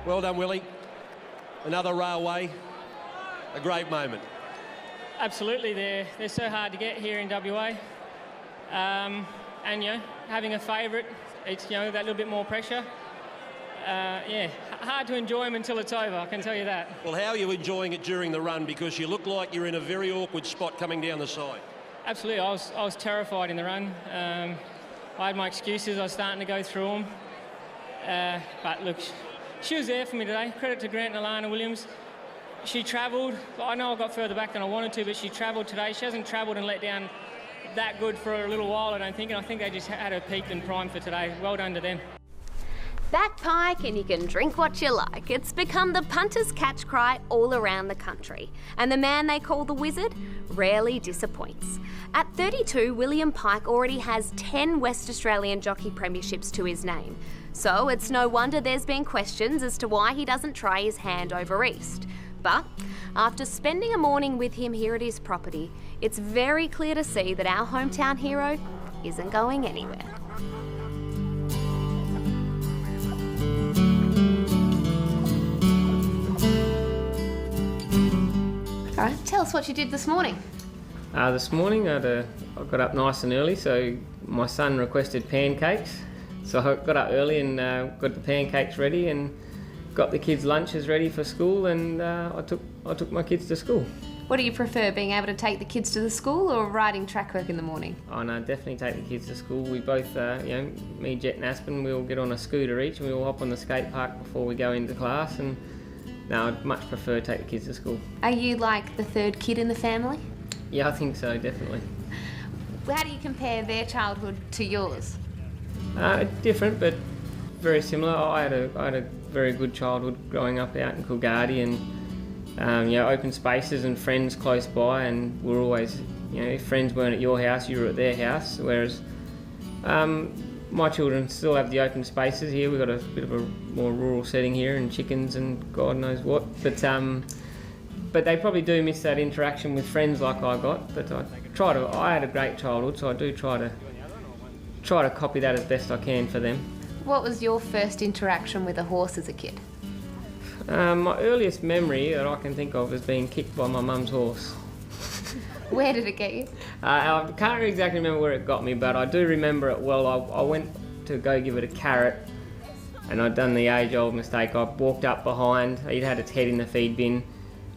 Well done, Willie. Another railway. A great moment. Absolutely, they're so hard to get here in WA. And, having a favourite, it's, that little bit more pressure. Hard to enjoy them until it's over, I can tell you that. Well, how are you enjoying it during the run? Because you look like you're in a very awkward spot coming down the side. Absolutely, I was terrified in the run. I had my excuses, I was starting to go through them. But look, she was there for me today. Credit to Grant and Alana Williams. She travelled. I know I got further back than I wanted to, but she travelled today. She hasn't travelled and let down that good for a little while, I don't think, and I think they just had her peaked and primed for today. Well done to them. Back pike and you can drink what you like. It's become the punter's catch cry all around the country. And the man they call the Wizard rarely disappoints. At 32, William Pike already has 10 West Australian jockey premierships to his name. So it's no wonder there's been questions as to why he doesn't try his hand over east. But after spending a morning with him here at his property, it's very clear to see that our hometown hero isn't going anywhere. All right, tell us what you did this morning. This morning I got up nice and early, so my son requested pancakes. So I got up early and got the pancakes ready and got the kids' lunches ready for school, and I took my kids to school. What do you prefer, being able to take the kids to the school or riding track work in the morning? Oh no, definitely take the kids to school. We both, me, Jet and Aspen, we'll get on a scooter each and we'll hop on the skate park before we go into class, and no, I'd much prefer to take the kids to school. Are you like the third kid in the family? Yeah, I think so, definitely. How do you compare their childhood to yours? Different, but very similar. I had a very good childhood growing up out in Coolgardie, and open spaces and friends close by, and we're always, if friends weren't at your house, you were at their house. Whereas my children still have the open spaces here. We've got a bit of a more rural setting here, and chickens and God knows what. But they probably do miss that interaction with friends like I got. But I had a great childhood, so I do try to copy that as best I can for them. What was your first interaction with a horse as a kid? My earliest memory that I can think of is being kicked by my mum's horse. Where did it get you? I can't exactly remember where it got me, but I do remember it well. I went to go give it a carrot, and I'd done the age-old mistake. I walked up behind, he'd had its head in the feed bin,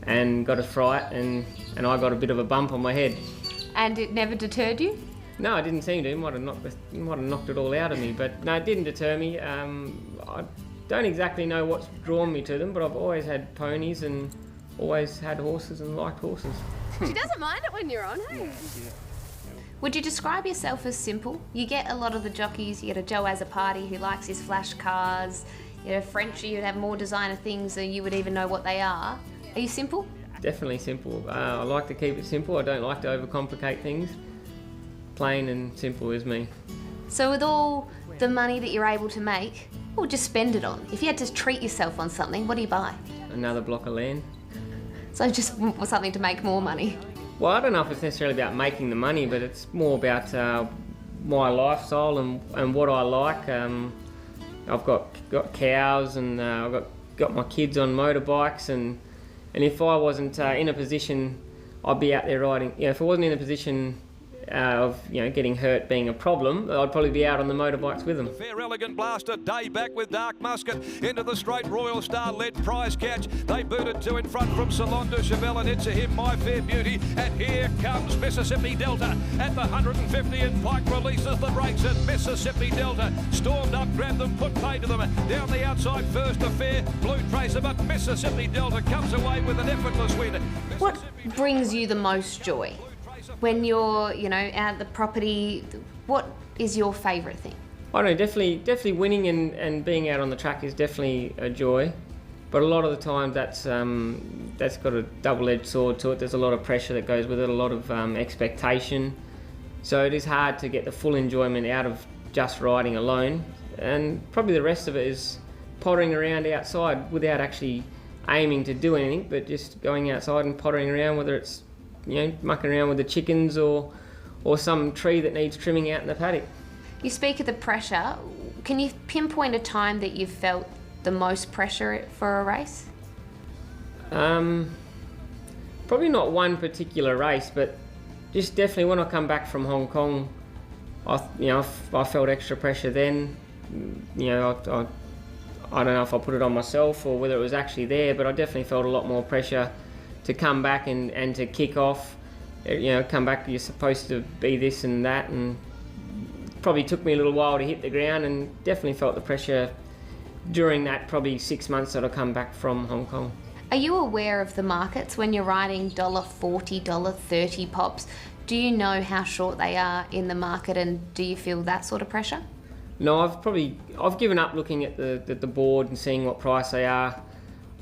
and got a fright, and I got a bit of a bump on my head. And it never deterred you? No, it didn't seem to. It might have knocked it all out of me, but no, it didn't deter me. I don't exactly know what's drawn me to them, but I've always had ponies and always had horses and liked horses. She doesn't mind it when you're on, hey? Yeah. Would you describe yourself as simple? You get a lot of the jockeys, you get a Joe Azzopardi who likes his flash cars, Frenchie who'd have more designer things than you would even know what they are. Are you simple? Definitely simple. I like to keep it simple. I don't like to overcomplicate things. Plain and simple is me. So with all the money that you're able to make, what would you spend it on? If you had to treat yourself on something, what do you buy? Another block of land. So just something to make more money? Well, I don't know if it's necessarily about making the money, but it's more about my lifestyle and what I like. I've got cows, and I've got my kids on motorbikes, and if I wasn't in a position, I'd be out there riding. If I wasn't in a position of getting hurt being a problem, I'd probably be out on the motorbikes with them. Fair elegant blaster, Day back with Dark Musket into the straight. Royal Star led prize catch. They booted two in front from Salon de Chevelle, and it's a him, My Fair Beauty. And here comes Mississippi Delta at the 150, and Pike releases the brakes, and Mississippi Delta stormed up, grabbed them, put pay to them. Down the outside first, a fair Blue Tracer, but Mississippi Delta comes away with an effortless win. What brings you the most joy? When you're, out at the property, what is your favourite thing? I don't know, definitely winning and being out on the track is definitely a joy. But a lot of the time that's got a double-edged sword to it. There's a lot of pressure that goes with it, a lot of expectation. So it is hard to get the full enjoyment out of just riding alone. And probably the rest of it is pottering around outside without actually aiming to do anything, but just going outside and pottering around, whether it's mucking around with the chickens or some tree that needs trimming out in the paddock. You speak of the pressure. Can you pinpoint a time that you've felt the most pressure for a race? Probably not one particular race, but just definitely when I come back from Hong Kong, I felt extra pressure then. I don't know if I put it on myself or whether it was actually there, but I definitely felt a lot more pressure to come back and to kick off. Come back, you're supposed to be this and that, and probably took me a little while to hit the ground, and definitely felt the pressure during that probably 6 months that I come back from Hong Kong. Are you aware of the markets when you're riding $40, $30 pops? Do you know how short they are in the market, and do you feel that sort of pressure? No, I've given up looking at the board and seeing what price they are.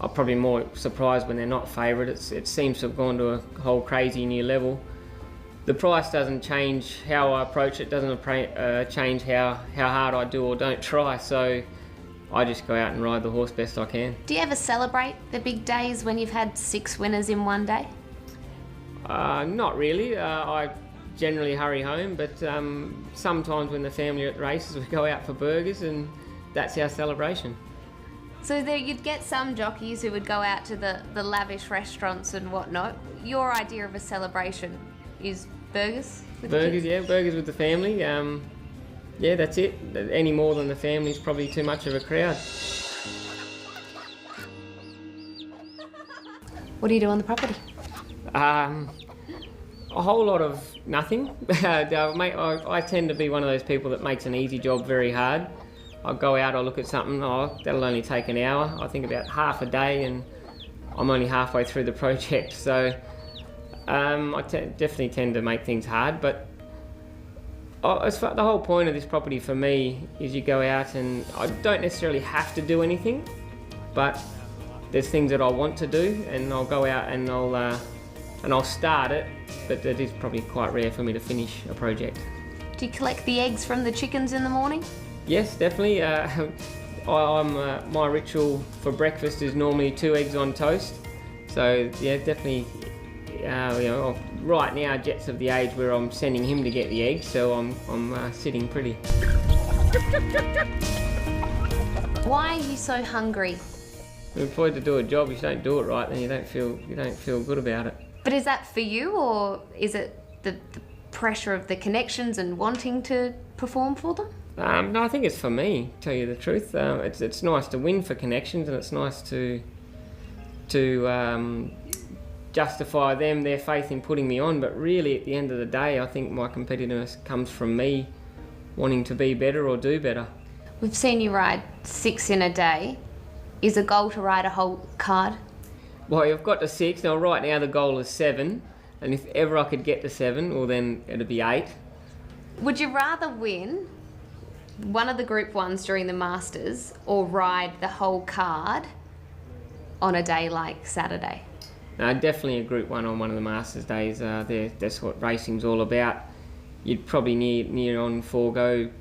I'm probably more surprised when they're not favourite. It seems to have gone to a whole crazy new level. The price doesn't change how I approach it, doesn't change how hard I do or don't try, so I just go out and ride the horse best I can. Do you ever celebrate the big days when you've had 6 winners in one day? Not really. I generally hurry home, but sometimes when the family are at races, we go out for burgers, and that's our celebration. So you'd get some jockeys who would go out to the lavish restaurants and whatnot. Your idea of a celebration is burgers? Burgers, yeah, burgers with the family. Yeah, that's it. Any more than the family is probably too much of a crowd. What do you do on the property? A whole lot of nothing. I tend to be one of those people that makes an easy job very hard. I'll go out, I'll look at something, that'll only take an hour. I think about half a day, and I'm only halfway through the project. So I definitely tend to make things hard, but the whole point of this property for me is you go out, and I don't necessarily have to do anything, but there's things that I want to do, and I'll go out and I'll start it, but it is probably quite rare for me to finish a project. Do you collect the eggs from the chickens in the morning? Yes, definitely. My ritual for breakfast is normally 2 eggs on toast. So yeah, definitely. Right now, Jet's of the age where I'm sending him to get the eggs, so I'm sitting pretty. Why are you so hungry? We're employed to do a job. If you don't do it right, then you don't feel good about it. But is that for you, or is it the pressure of the connections and wanting to perform for them? No, I think it's for me, to tell you the truth. It's nice to win for connections, and it's nice to justify their faith in putting me on. But really, at the end of the day, I think my competitiveness comes from me wanting to be better or do better. We've seen you ride 6 in a day. Is the goal to ride a whole card? Well, I've got to 6. Now, right now, the goal is 7. And if ever I could get to 7, well, then it'd be 8. Would you rather win one of the Group 1s during the Masters or ride the whole card on a day like Saturday? No, definitely a Group 1 on one of the Masters days. That's what racing's all about. You'd probably near on forego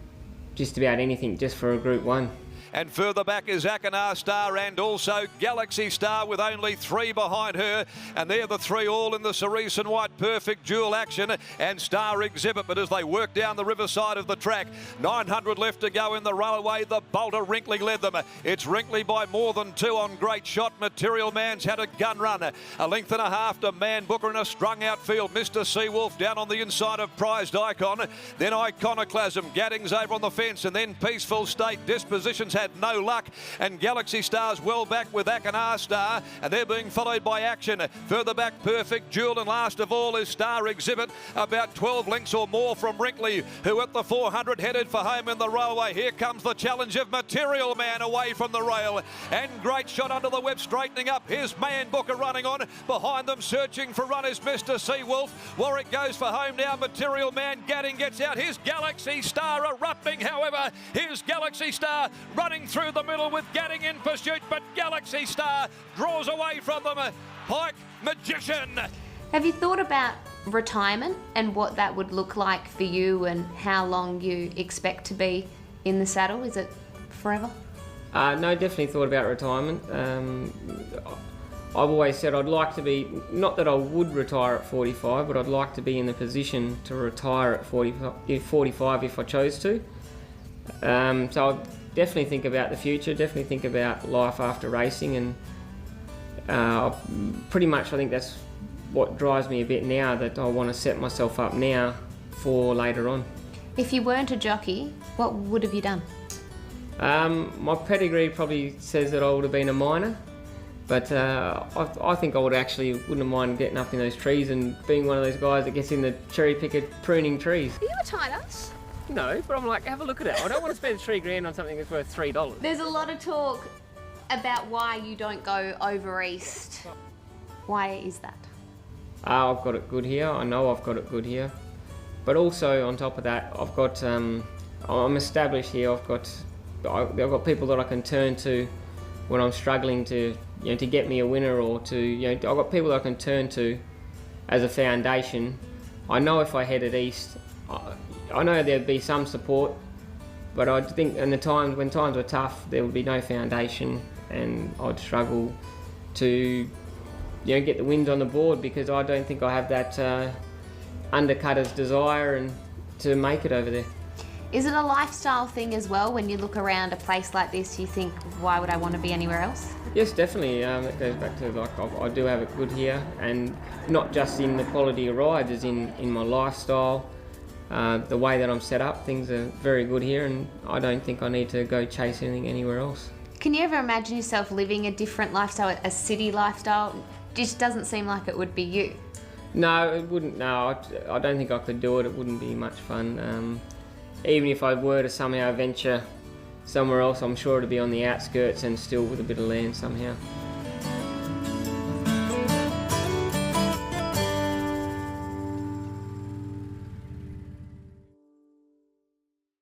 just about anything just for a Group 1. And further back is Akanar Star and also Galaxy Star with only 3 behind her. And they're the 3 all in the cerise and white perfect dual action and Star Exhibit. But as they work down the riverside of the track, 900 left to go in the railway. The bolter Wrinkley led them. It's Wrinkley by more than 2 on Great Shot. Material Man's had a gun run. A length and a half to Man Booker in a strung out field. Mr. Seawolf down on the inside of Prized Icon. Then Iconoclasm. Gadding's over on the fence. And then Peaceful State. Dispositions had no luck, and Galaxy Star's well back with Akanar Star, and they're being followed by Action. Further back, Perfect Jewel, and last of all is Star Exhibit, about 12 lengths or more from Wrinkley, who at the 400 headed for home in the railway. Here comes the challenge of Material Man away from the rail, and Great Shot under the whip, straightening up. Here's Man Booker running on. Behind them, searching for run is Mr. Seawolf. Warwick goes for home now. Material Man, Gadding gets out. Here's Galaxy Star erupting, however. Here's Galaxy Star running through the middle with Gadding in pursuit, but Galaxy Star draws away from them. Pike, Magician. Have you thought about retirement and what that would look like for you and how long you expect to be in the saddle? Is it forever? No, definitely thought about retirement. I've always said I'd like to be, not that I would retire at 45, but I'd like to be in the position to retire at 45 if I chose to. So definitely think about the future, definitely think about life after racing, and pretty much I think that's what drives me a bit now, that I want to set myself up now for later on. If you weren't a jockey, what would have you done? My pedigree probably says that I would have been a miner, but I think I wouldn't mind getting up in those trees and being one of those guys that gets in the cherry picker pruning trees. Are you a tight ass? No, but I'm like, have a look at it. I don't want to spend $3,000 on something that's worth $3. There's a lot of talk about why you don't go over east. Why is that? I've got it good here. I know I've got it good here. But also on top of that, I've got, I'm established here. I've got people that I can turn to when I'm struggling to get me a winner, or I've got people that I can turn to as a foundation. I know if I headed east, I know there'd be some support, but I think when times were tough, there would be no foundation, and I'd struggle to get the wins on the board, because I don't think I have that undercutter's desire and to make it over there. Is it a lifestyle thing as well? When you look around a place like this, you think, why would I want to be anywhere else? Yes, definitely. It goes back to, like, I do have it good here, and not just in the quality of rides, as in my lifestyle. The way that I'm set up, things are very good here, and I don't think I need to go chase anything anywhere else. Can you ever imagine yourself living a different lifestyle, a city lifestyle? Just doesn't seem like it would be you. No, it wouldn't. No, I don't think I could do it. It wouldn't be much fun. Even if I were to somehow venture somewhere else, I'm sure it'd be on the outskirts and still with a bit of land somehow.